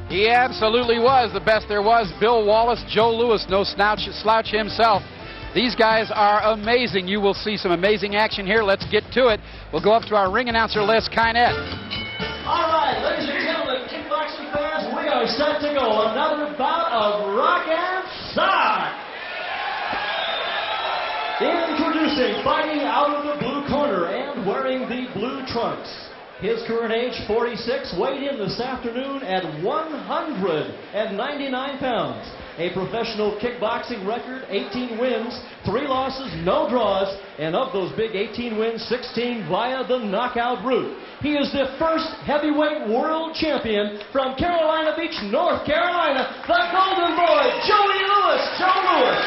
He absolutely was the best there was. Bill Wallace, Joe Louis, no slouch himself. These guys are amazing. You will see some amazing action here. Let's get to it. We'll go up to our ring announcer, Les Kynette. All right, ladies and gentlemen, kickboxing fans, we are set to go. Another bout of rock and sock. Introducing, fighting out of the blue corner and wearing the blue trunks. His current age, 46, weighed in this afternoon at 199 pounds. A professional kickboxing record, 18 wins, 3 losses, no draws, and of those big 18 wins, 16 via the knockout route. He is the first heavyweight world champion from Carolina Beach, North Carolina, the Golden Boy, Joey Louis. Joe Louis.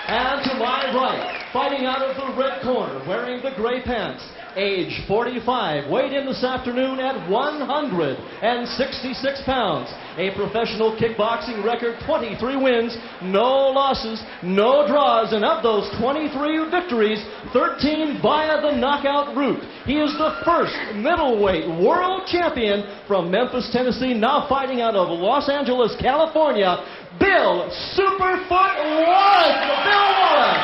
And to my right, fighting out of the red corner, wearing the gray pants, age 45, weighed in this afternoon at 166 pounds. A professional kickboxing record, 23 wins, no losses, no draws, and of those 23 victories, 13 via the knockout route. He is the first middleweight world champion from Memphis, Tennessee, now fighting out of Los Angeles, California, Bill Superfoot Wallace. Bill Wallace.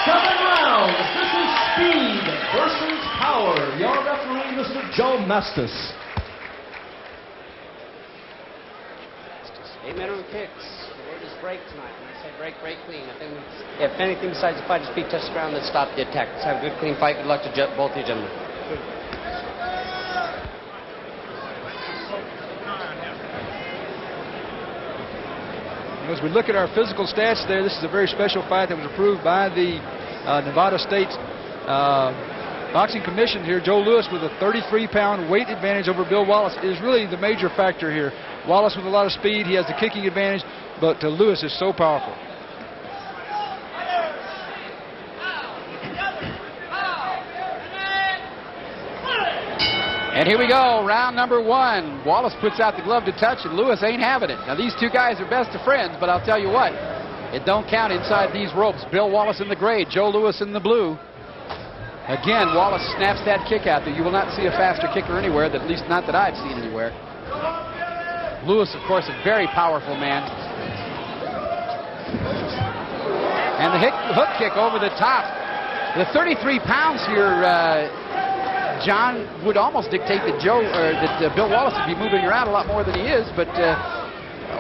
7 rounds. This is speed versus power. Your referee, Mr. Joe Mastis. 8 minimum kicks. They just break tonight. When I say break, break clean. If anything besides the fight, his feet touch the ground, then stop the attack. Let's have a good, clean fight. Good luck to both of you gentlemen. As we look at our physical stats there, this is a very special fight that was approved by the Nevada State Boxing Commission here. Joe Louis with a 33-pound weight advantage over Bill Wallace is really the major factor here. Wallace with a lot of speed, he has the kicking advantage, but Louis is so powerful. And here we go, round number 1. Wallace puts out the glove to touch, and Louis ain't having it. Now, these two guys are best of friends, but I'll tell you what, it don't count inside these ropes. Bill Wallace in the gray, Joe Louis in the blue. Again, Wallace snaps that kick out there. You will not see a faster kicker anywhere, at least not that I've seen anywhere. Louis, of course, a very powerful man. And the hook kick over the top. The 33 pounds here, John, would almost dictate that Bill Wallace would be moving around a lot more than he is, but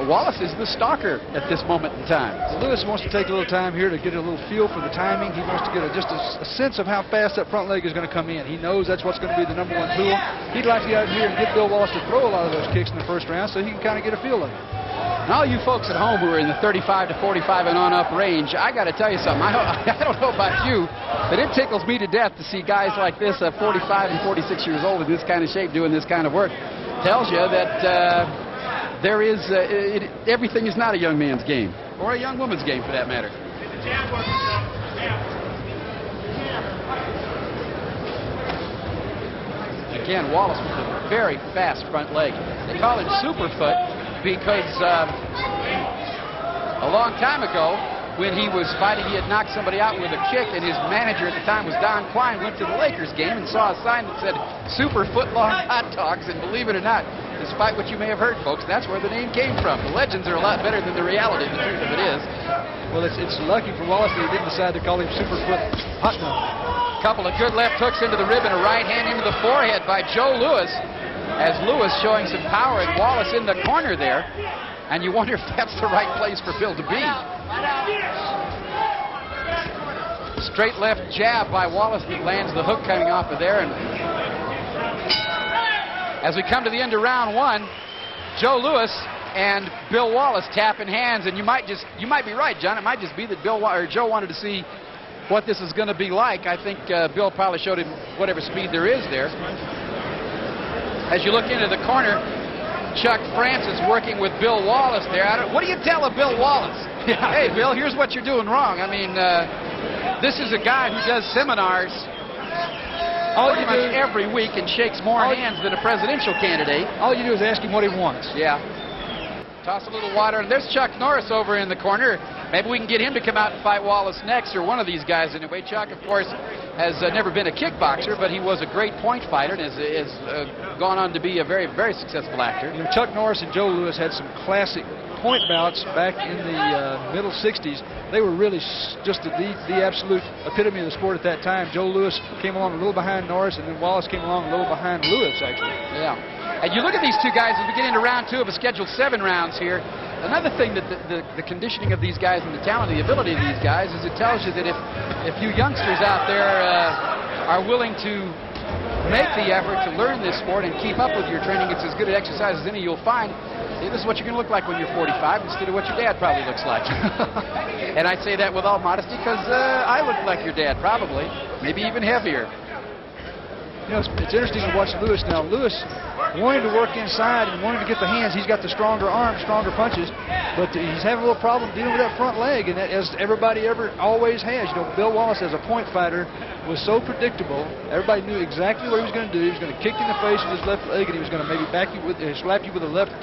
Wallace is the stalker at this moment in time. Louis wants to take a little time here to get a little feel for the timing. He wants to get just a sense of how fast that front leg is going to come in. He knows that's what's going to be the #1 tool. He'd like to get out here and get Bill Wallace to throw a lot of those kicks in the first round so he can kind of get a feel of it. And all you folks at home who are in the 35 to 45 and on up range, I got to tell you something. I don't know about you, but it tickles me to death to see guys like this, 45 and 46 years old, in this kind of shape, doing this kind of work. Tells you that everything is not a young man's game, or a young woman's game for that matter. Again, Wallace with a very fast front leg. They call him Superfoot because a long time ago, when he was fighting, he had knocked somebody out with a kick, and his manager at the time was Don Klein, went to the Lakers game and saw a sign that said Super Footlong Hot Dogs, and believe it or not, despite what you may have heard, folks, that's where the name came from. The legends are a lot better than the reality, the truth of it is. Well, it's lucky for Wallace that he didn't decide to call him Superfoot Hot Dog. Couple of good left hooks into the rib and a right hand into the forehead by Joe Louis, as Louis showing some power and Wallace in the corner there. And you wonder if that's the right place for Bill to be. Straight left jab by Wallace that lands the hook coming off of there. And as we come to the end of round 1, Joe Louis and Bill Wallace tapping hands. And you might be right, John. It might just be that Joe wanted to see what this is going to be like. I think Bill probably showed him whatever speed there is there. As you look into the corner, Chuck Francis working with Bill Wallace there. What do you tell a Bill Wallace? Hey, Bill, here's what you're doing wrong. I mean, this is a guy who does seminars pretty much every week and shakes more hands than a presidential candidate. All you do is ask him what he wants. Yeah. Toss a little water. And there's Chuck Norris over in the corner. Maybe we can get him to come out and fight Wallace next, or one of these guys anyway. Chuck, of course, has never been a kickboxer, but he was a great point fighter and has gone on to be a very, very successful actor. You know, Chuck Norris and Joe Louis had some classic point bouts back in the middle 60s. They were really just the absolute epitome of the sport at that time. Joe Louis came along a little behind Norris, and then Wallace came along a little behind Louis, actually. Yeah. And you look at these two guys as we get into round 2 of a scheduled 7 rounds here. Another thing that the conditioning of these guys and the talent and the ability of these guys is it tells you that if you youngsters out there are willing to make the effort to learn this sport and keep up with your training, it's as good an exercise as any you'll find. This is what you're going to look like when you're 45 instead of what your dad probably looks like. And I say that with all modesty because I look like your dad probably, maybe even heavier. You know, it's interesting to watch Louis now. Louis wanting to work inside and wanting to get the hands. He's got the stronger arms, stronger punches, but he's having a little problem dealing with that front leg, and that, as everybody always has. You know, Bill Wallace as a point fighter was so predictable. Everybody knew exactly what he was going to do. He was going to kick you in the face with his left leg, and he was going to maybe slap you with a left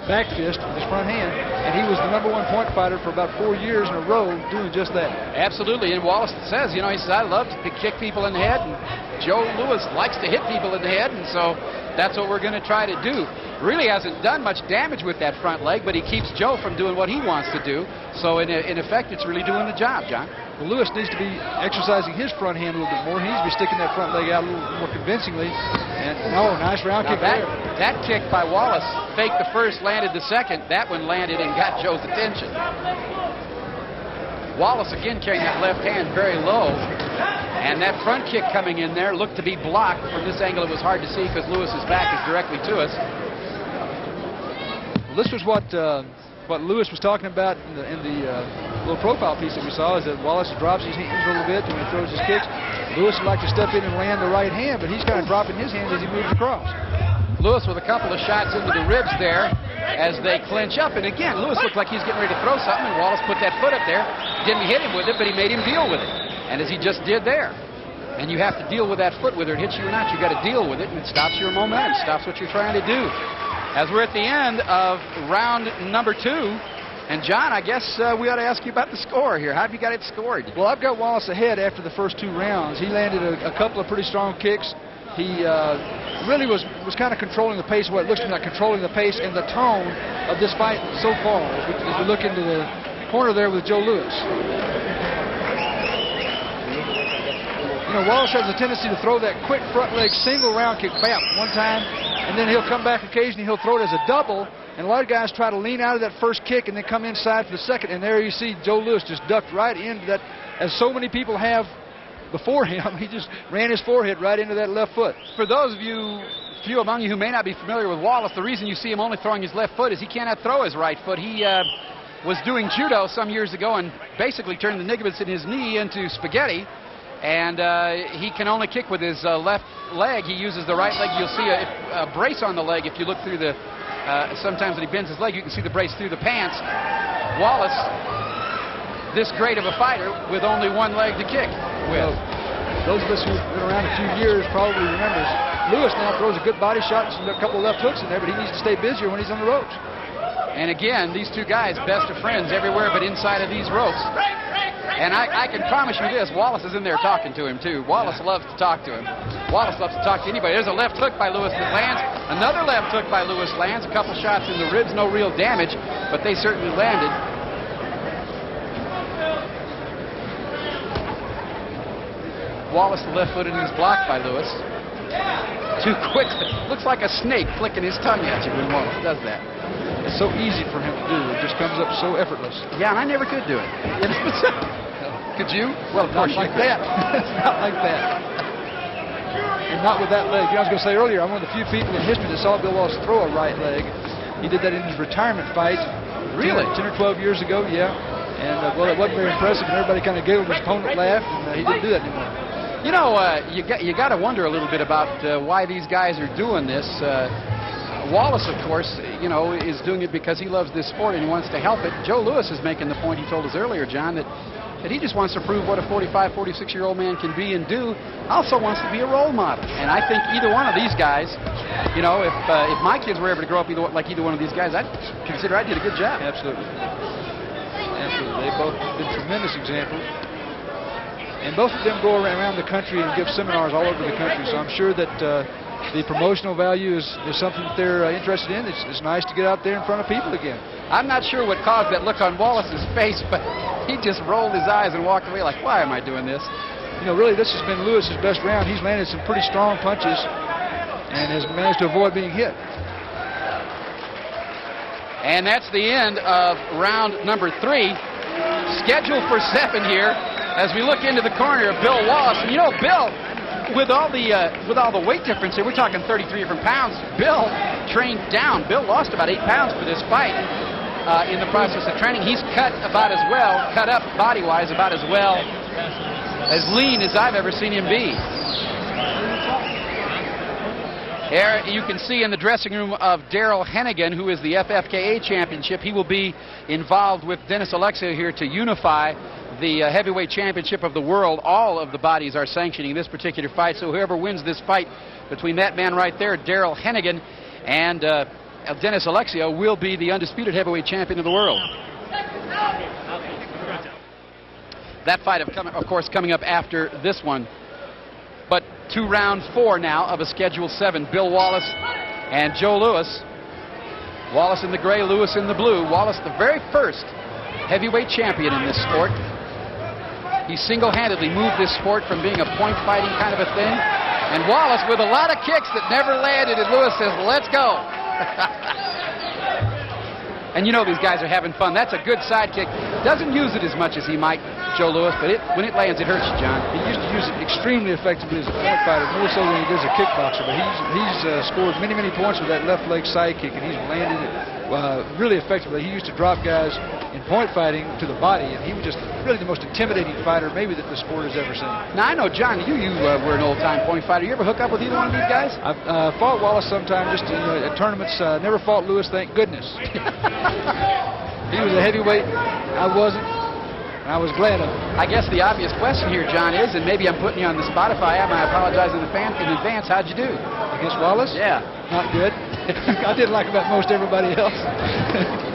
back fist with his front hand, and he was the #1 point fighter for about 4 years in a row doing just that. Absolutely, and Wallace says, you know, he says, I love to kick people in the head, and Joe Louis likes to hit people in the head, and so that's what we're going to try to do. Really hasn't done much damage with that front leg, but he keeps Joe from doing what he wants to do, so in effect, it's really doing the job, John. Well, Louis needs to be exercising his front hand a little bit more. He needs to be sticking that front leg out a little more convincingly. And nice round kick there. That kick by Wallace faked the first, landed the second. That one landed and got Joe's attention. Wallace again carrying that left hand very low. And that front kick coming in there looked to be blocked. From this angle, it was hard to see because Lewis's back is directly to us. Well, this was what Louis was talking about in the little profile piece that we saw, is that Wallace drops his hands a little bit when he throws his kicks. Louis would like to step in and land the right hand, but he's kind of dropping his hands as he moves across. Lewis with a couple of shots into the ribs there as they clinch up. And again, Lewis looked like he's getting ready to throw something, and Wallace put that foot up there. Didn't hit him with it, but he made him deal with it. And as he just did there. And you have to deal with that foot, whether it hits you or not. You've got to deal with it, and it stops your momentum, stops what you're trying to do. As we're at the end of round number 2, and John, I guess we ought to ask you about the score here. How have you got it scored? Well, I've got Wallace ahead after the first 2 rounds. He landed a couple of pretty strong kicks. He really was kind of controlling the pace, what it looks to me like controlling the pace and the tone of this fight so far, as we look into the corner there with Joe Louis. You know, Wallace has a tendency to throw that quick front leg single round kick, bam, one time, and then he'll come back occasionally, he'll throw it as a double, and a lot of guys try to lean out of that first kick and then come inside for the second, and there you see Joe Louis just ducked right into that, as so many people have before him. He just ran his forehead right into that left foot. For those of you, few among you who may not be familiar with Wallace, the reason you see him only throwing his left foot is he cannot throw his right foot. He was doing judo some years ago and basically turned the ligaments in his knee into spaghetti. And he can only kick with his left leg. He uses the right leg. You'll see a brace on the leg if you look through the... sometimes when he bends his leg, you can see the brace through the pants. Wallace, this great of a fighter, with only one leg to kick with. Those of us who've been around a few years probably remember Louis now throws a good body shot and a couple of left hooks in there, but he needs to stay busier when he's on the ropes. And again, these two guys, best of friends everywhere but inside of these ropes. And I can promise you this, Wallace is in there talking to him too. Wallace loves to talk to him. Wallace loves to talk to anybody. There's a left hook by Louis that lands. Another left hook by Louis lands. A couple shots in the ribs, no real damage, but they certainly landed. Wallace, the left foot, and is blocked by Louis. Too quick. Looks like a snake flicking his tongue at you when Wallace does that. It's so easy for him to do. It just comes up so effortless. Yeah, and I never could do it. Could you? Well, of course not like that. Not like that. And not with that leg. You know, I was going to say earlier, I'm one of the few people in history that saw Bill Wallace throw a right leg. He did that in his retirement fight. Really? 10 or 12 years ago, yeah. And, well, it wasn't very impressive, and everybody kind of giggled. His opponent laughed, and he didn't do that anymore. You know, you got to wonder a little bit about why these guys are doing this. Wallace, of course, you know, is doing it because he loves this sport and he wants to help it. Joe Louis is making the point he told us earlier, John, that he just wants to prove what a 45, 46-year-old man can be and do. Also wants to be a role model. And I think either one of these guys, you know, if my kids were ever to grow up like either one of these guys, I'd consider I did a good job. Absolutely. Absolutely. They've both been tremendous examples. And both of them go around the country and give seminars all over the country. So I'm sure that the promotional value is something that they're interested in. It's nice to get out there in front of people again. I'm not sure what caused that look on Wallace's face, but he just rolled his eyes and walked away like, why am I doing this? You know, really, this has been Lewis's best round. He's landed some pretty strong punches and has managed to avoid being hit. And that's the end of round number 3. Scheduled for 7 here as we look into the corner of Bill Wallace. And you know, Bill, with all the weight difference here, we're talking 33 different pounds. Bill trained down. Bill lost about 8 pounds for this fight in the process of training. He's cut about as well, cut up body-wise about as well, as lean as I've ever seen him be. There you can see in the dressing room of Daryl Hennigan, who is the FFKA championship. He will be involved with Dennis Alexia here to unify the heavyweight championship of the world. All of the bodies are sanctioning this particular fight, so whoever wins this fight between that man right there, Daryl Hennigan, and Dennis Alexia will be the undisputed heavyweight champion of the world. That fight, of course, coming up after this one. But to round 4 now of a Schedule 7. Bill Wallace and Joe Louis. Wallace in the gray, Louis in the blue. Wallace, the very first heavyweight champion in this sport. He single-handedly moved this sport from being a point-fighting kind of a thing. And Wallace with a lot of kicks that never landed, and Louis says, let's go. And you know these guys are having fun. That's a good sidekick. Doesn't use it as much as he might, Joe Louis, but when it lands, it hurts you, John. He used to use it extremely effectively as a point fighter, more so than he does a kickboxer. But he's scored many, many points with that left leg sidekick, and he's landed it really effectively. He used to drop guys in point fighting to the body, and he was just really the most intimidating fighter maybe that the sport has ever seen. Now, I know, John, you were an old-time point fighter. You ever hook up with either one of these guys? I've fought Wallace sometime just at tournaments. Never fought Louis, thank goodness. He was a heavyweight. I wasn't. And I was glad of it. I guess the obvious question here, John, is, and maybe I'm putting you on the spot if I am, I apologize in advance, how'd you do? Against Wallace? Yeah. Not good. I did like about most everybody else.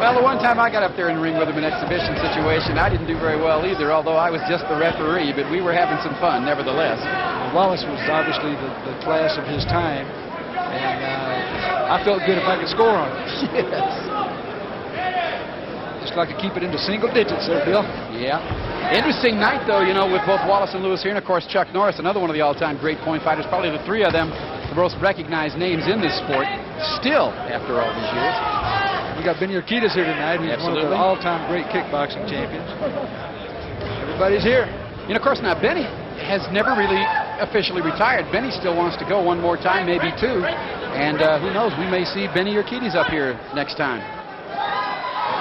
Well, the one time I got up there in the ring with him in an exhibition situation, I didn't do very well either, although I was just the referee, but we were having some fun, nevertheless. Wallace was obviously the class of his time, and I felt good if I could score on him. Yes. Just like to keep it into single digits there, Bill. Yeah. Interesting night, though, you know, with both Wallace and Louis here, and, of course, Chuck Norris, another one of the all-time great point fighters, probably the three of them, the most recognized names in this sport, still, after all these years. We got Benny Urquidez here tonight, who's one of the all-time great kickboxing champions. Everybody's here. You know, of course, now, Benny has never really officially retired. Benny still wants to go one more time, maybe two, and who knows, we may see Benny Urquidez up here next time.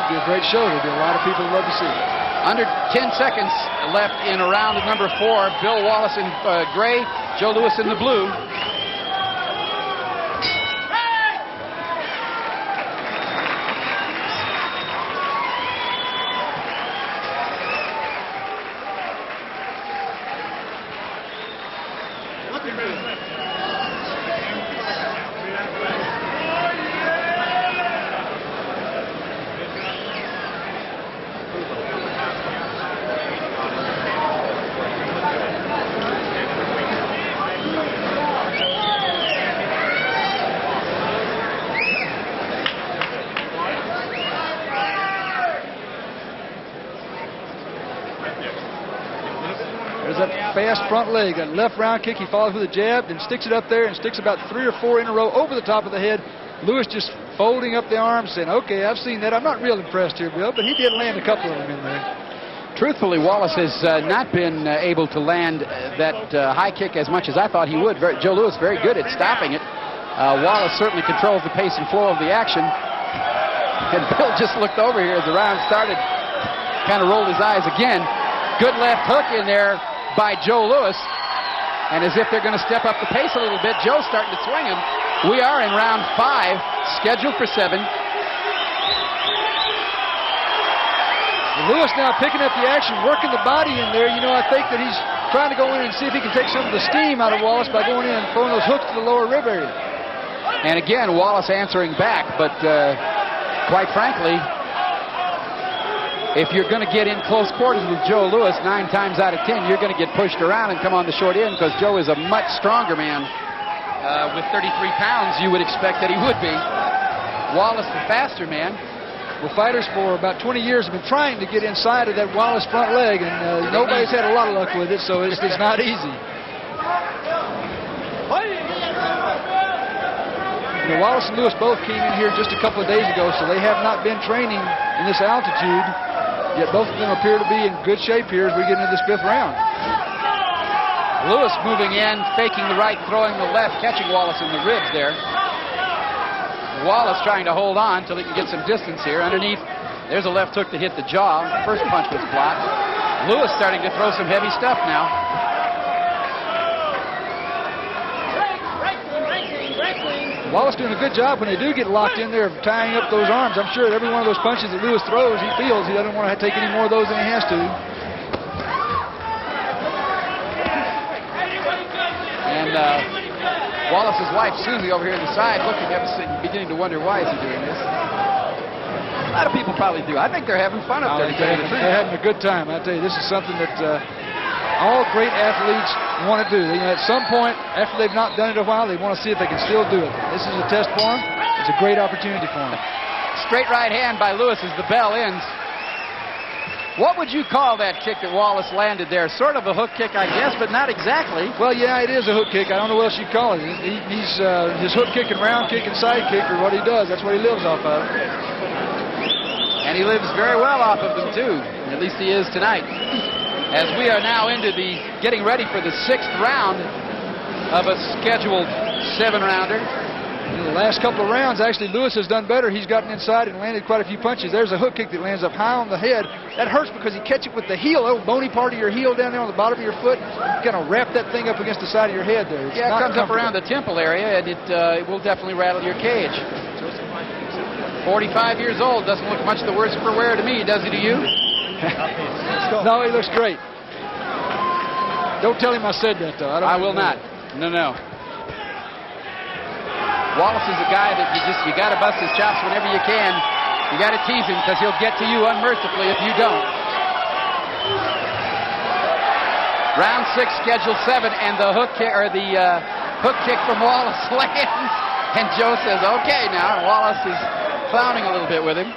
It'll be a great show. There'll be a lot of people who love to see it. Under 10 seconds left in round number 4. Bill Wallace in gray, Joe Louis in the blue. There's that fast front leg, that left round kick. He follows with a jab, then sticks it up there and sticks about 3 or 4 in a row over the top of the head. Louis just folding up the arms, saying, okay, I've seen that. I'm not real impressed here, Bill, but he did land a couple of them in there. Truthfully, Wallace has not been able to land that high kick as much as I thought he would. Joe Louis very good at stopping it. Wallace certainly controls the pace and flow of the action. And Bill just looked over here as the round started, kind of rolled his eyes again. Good left hook in there by Joe Louis. And as if they're going to step up the pace a little bit, Joe's starting to swing him. We are in round 5, scheduled for 7. Louis now picking up the action, working the body in there. You know, I think that he's trying to go in and see if he can take some of the steam out of Wallace by going in and throwing those hooks to the lower rib area. And again, Wallace answering back, but quite frankly, if you're going to get in close quarters with Joe Louis, 9 times out of 10, you're going to get pushed around and come on the short end because Joe is a much stronger man. With 33 pounds, you would expect that he would be. Wallace, the faster man. Well, fighters for about 20 years have been trying to get inside of that Wallace front leg, and nobody's had a lot of luck with it, so it's not easy. Wallace and Louis both came in here just a couple of days ago, so they have not been training in this altitude, yet both of them appear to be in good shape here as we get into this 5th round. Louis moving in, faking the right, throwing the left, catching Wallace in the ribs there. Wallace trying to hold on until he can get some distance here. Underneath, there's a left hook that hit the jaw. The first punch was blocked. Louis starting to throw some heavy stuff now. Wallace doing a good job when they do get locked in there of tying up those arms. I'm sure that every one of those punches that Louis throws, he feels he doesn't want to take any more of those than he has to. And Wallace's wife, Susie, over here on the side, looking up and beginning to wonder why is he doing this. A lot of people probably do. I think they're having fun up there. They're having a good time. I tell you, this is something that all great athletes want to do. At some point, after they've not done it a while, they want to see if they can still do it. This is a test for them. It's a great opportunity for them. Straight right hand by Louis as the bell ends. What would you call that kick that Wallace landed there? Sort of a hook kick, I guess, but not exactly. Well, yeah, it is a hook kick. I don't know what else you'd call it. He's his hook kick and round kick and side kick are what he does. That's what he lives off of. And he lives very well off of them, too. At least he is tonight. As we are now into the getting ready for the 6th round of a scheduled 7-rounder. In the last couple of rounds, actually, Louis has done better. He's gotten inside and landed quite a few punches. There's a hook kick that lands up high on the head. That hurts because you catch it with the heel, little bony part of your heel down there on the bottom of your foot. You kind of wrap that thing up against the side of your head there. It comes up around the temple area, and it will definitely rattle your cage. 45 years old, doesn't look much the worse for wear to me, does he to you? No, he looks great. Don't tell him I said that, though. I will not. No. Wallace is a guy that you got to bust his chops whenever you can. You got to tease him because he'll get to you unmercifully if you don't. Round 6, schedule 7, and the hook kick from Wallace lands, and Joe says, "Okay, now." And Wallace is clowning a little bit with him.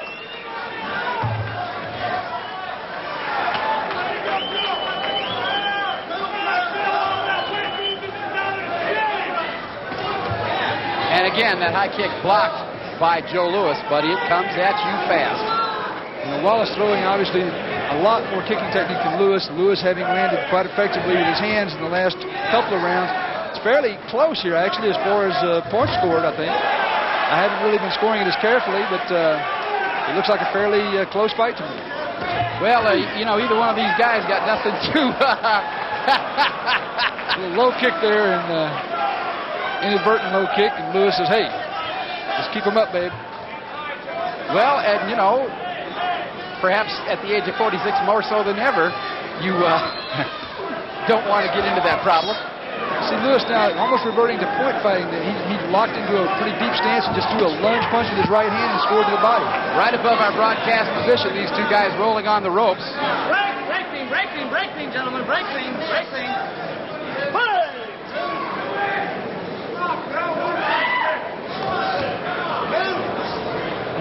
And again, that high kick blocked by Joe Louis, but it comes at you fast. Wallace throwing obviously a lot more kicking technique than Louis. Louis having landed quite effectively with his hands in the last couple of rounds. It's fairly close here, actually, as far as points scored, I think. I haven't really been scoring it as carefully, but it looks like a fairly close fight to me. Well, either one of these guys got nothing to... A little low kick there, and inadvertent low kick, and Louis says, "Hey, just keep him up, babe." Well, and perhaps at the age of 46 more so than ever, you don't want to get into that problem. See Louis now almost reverting to point fighting. That he locked into a pretty deep stance and just threw a lunge punch with his right hand and scored to the body. Right above our broadcast position, these two guys rolling on the ropes. Break beam, gentlemen, break beam.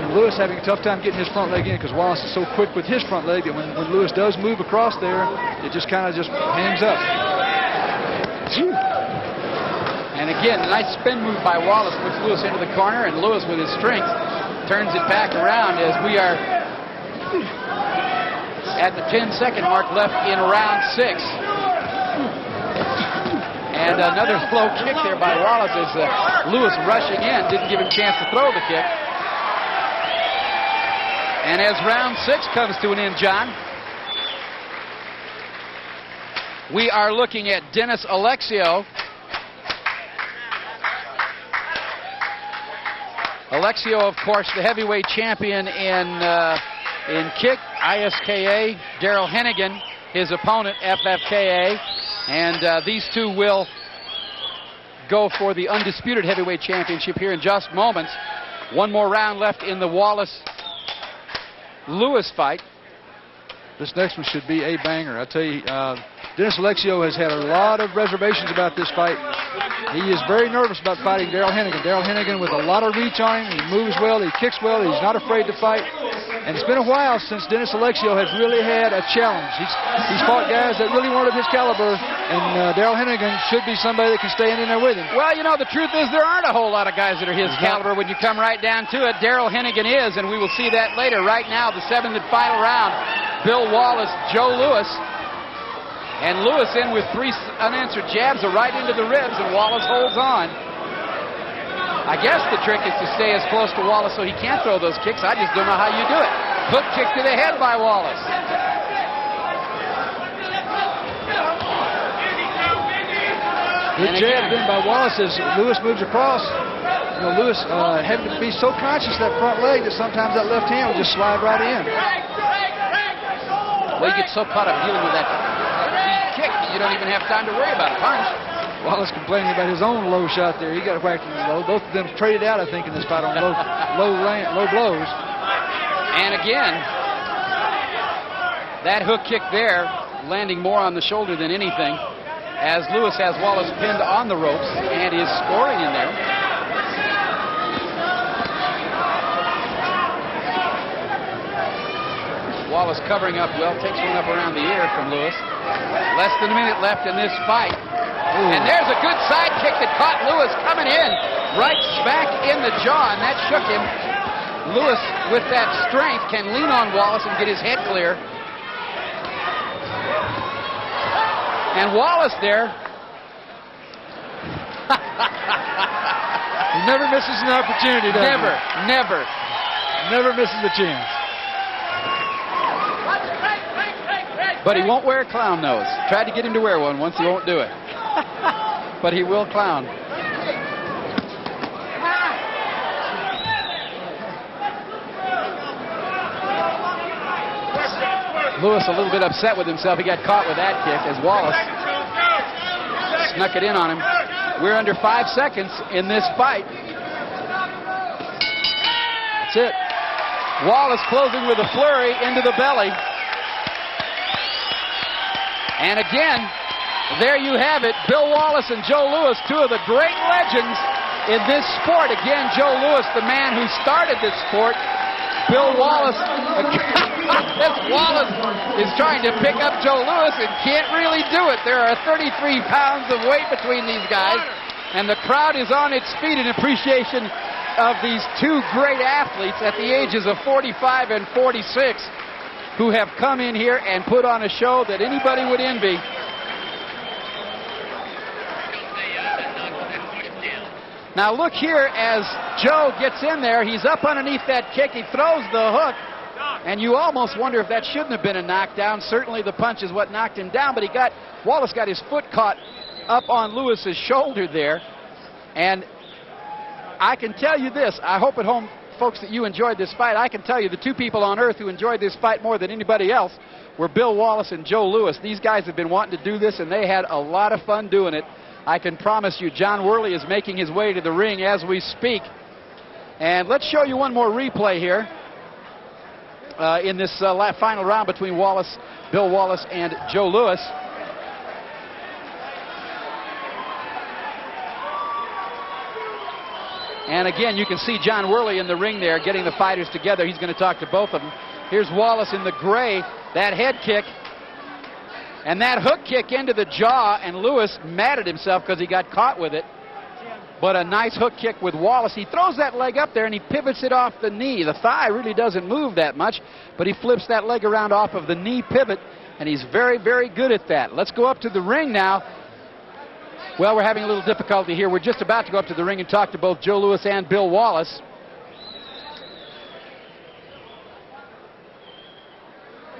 Louis having a tough time getting his front leg in because Wallace is so quick with his front leg that when Louis does move across there, it just kind of hangs up. And again, a nice spin move by Wallace puts Louis into the corner, and Louis with his strength turns it back around as we are at the 10-second mark left in round 6. And another low kick there by Wallace as Louis rushing in, didn't give him a chance to throw the kick. And as round 6 comes to an end, John, we are looking at Dennis Alexio. Alexio, of course, the heavyweight champion in kick, ISKA. Daryl Hennigan, his opponent, FFKA. And these two will go for the undisputed heavyweight championship here in just moments. One more round left in the Wallace-Louis fight. this next one should be a banger. I tell you, Dennis Alexio has had a lot of reservations about this fight. He is very nervous about fighting Darrell Hennigan. Darrell Hennigan with a lot of reach on him. He moves well. He kicks well. He's not afraid to fight. And it's been a while since Dennis Alexio has really had a challenge. He's fought guys that really weren't of his caliber, and Darrell Hennigan should be somebody that can stay in there with him. Well, you know, the truth is there aren't a whole lot of guys that are his caliber when you come right down to it. Darrell Hennigan is, and we will see that later. Right now, the 7th and final round, Bill Wallace, Joe Louis. And Louis in with 3 unanswered jabs right into the ribs, and Wallace holds on. I guess the trick is to stay as close to Wallace so he can't throw those kicks. I just don't know how you do it. Hook kick to the head by Wallace. Good jab in by Wallace as Louis moves across. You know, Louis having to be so conscious of that front leg that sometimes that left hand will just slide right in. Well, he gets so caught up dealing with that kick, you don't even have time to worry about a punch. Wallace complaining about his own low shot there. He got whacked in the low. Both of them traded out, I think, in this fight on low blows. And again, that hook kick there, landing more on the shoulder than anything, as Louis has Wallace pinned on the ropes and is scoring in there. Wallace covering up well, takes one up around the ear from Louis. Less than a minute left in this fight. Ooh. And there's a good side kick that caught Louis coming in right smack in the jaw, and that shook him. Louis, with that strength, can lean on Wallace and get his head clear. And Wallace there. He never misses an opportunity, does he? Never. Never misses a chance. But he won't wear a clown nose. Tried to get him to wear one once, he won't do it. But he will clown. Louis a little bit upset with himself. He got caught with that kick as Wallace snuck it in on him. We're under 5 seconds in this fight. That's it. Wallace closing with a flurry into the belly. And again, there you have it. Bill Wallace and Joe Louis, 2 of the great legends in this sport. Again, Joe Louis, the man who started this sport. Bill Wallace. Wallace is trying to pick up Joe Louis and can't really do it. There are 33 pounds of weight between these guys, and the crowd is on its feet in appreciation of these 2 great athletes at the ages of 45 and 46 who have come in here and put on a show that anybody would envy. Now look here as Joe gets in there. He's up underneath that kick. He throws the hook. And you almost wonder if that shouldn't have been a knockdown. Certainly the punch is what knocked him down. But Wallace got his foot caught up on Lewis's shoulder there. And I can tell you this. I hope at home, folks, that you enjoyed this fight. I can tell you the 2 people on earth who enjoyed this fight more than anybody else were Bill Wallace and Joe Louis. These guys have been wanting to do this, and they had a lot of fun doing it. I can promise you John Worley is making his way to the ring as we speak. And let's show you one more replay here in this final round between Bill Wallace and Joe Louis. And again, you can see John Worley in the ring there getting the fighters together. He's going to talk to both of them. Here's Wallace in the gray, that head kick. And that hook kick into the jaw, and Louis mad at himself because he got caught with it. But a nice hook kick with Wallace. He throws that leg up there and he pivots it off the knee. The thigh really doesn't move that much, but he flips that leg around off of the knee pivot, and he's very, very good at that. Let's go up to the ring now. Well, we're having a little difficulty here. We're just about to go up to the ring and talk to both Joe Louis and Bill Wallace.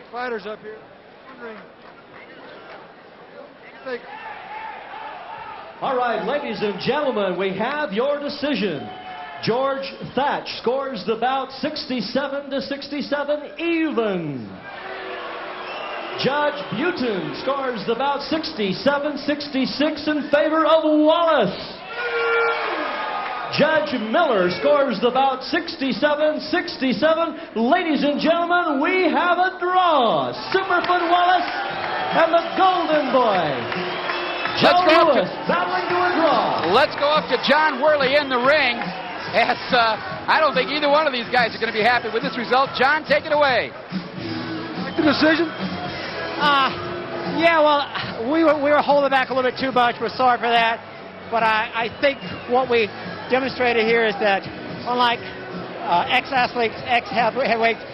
Fighters up here. Ring. All right, ladies and gentlemen, we have your decision. George Thatch scores the bout 67-67 even. Judge Buten scores the bout 67-66 in favor of Wallace. Judge Miller scores the bout 67-67. Ladies and gentlemen, we have a draw. Superfoot Wallace and the Golden Boy. Joe Louis battling to a draw. Let's go up to John Worley in the ring. As I don't think either one of these guys are going to be happy with this result. John, take it away. Like the decision? Yeah, well, we were holding back a little bit too much. We're sorry for that. But I think what we demonstrated here is that unlike ex-athletes, ex-heavyweights,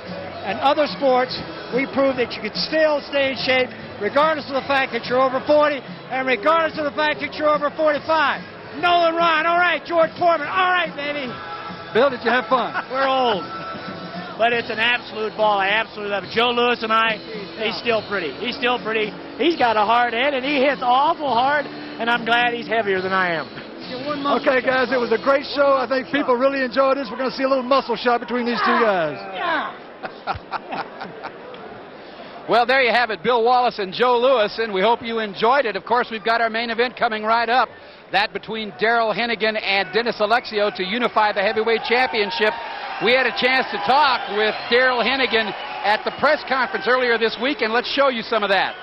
and other sports, we proved that you could still stay in shape regardless of the fact that you're over 40 and regardless of the fact that you're over 45. Nolan Ryan, all right. George Foreman, all right, baby. Bill, did you have fun? We're old. But it's an absolute ball. I absolutely love it. Joe Louis and I, he's still pretty. He's still pretty. He's got a hard head, and he hits awful hard, and I'm glad he's heavier than I am. Okay, guys, it was a great show. I think people really enjoyed this. We're going to see a little muscle shot between these two guys. Yeah. Well, there you have it, Bill Wallace and Joe Louis, and we hope you enjoyed it. Of course, we've got our main event coming right up, that between Darrell Hennigan and Dennis Alexio to unify the heavyweight championship. We had a chance to talk with Darrell Hennigan at the press conference earlier this week, and let's show you some of that.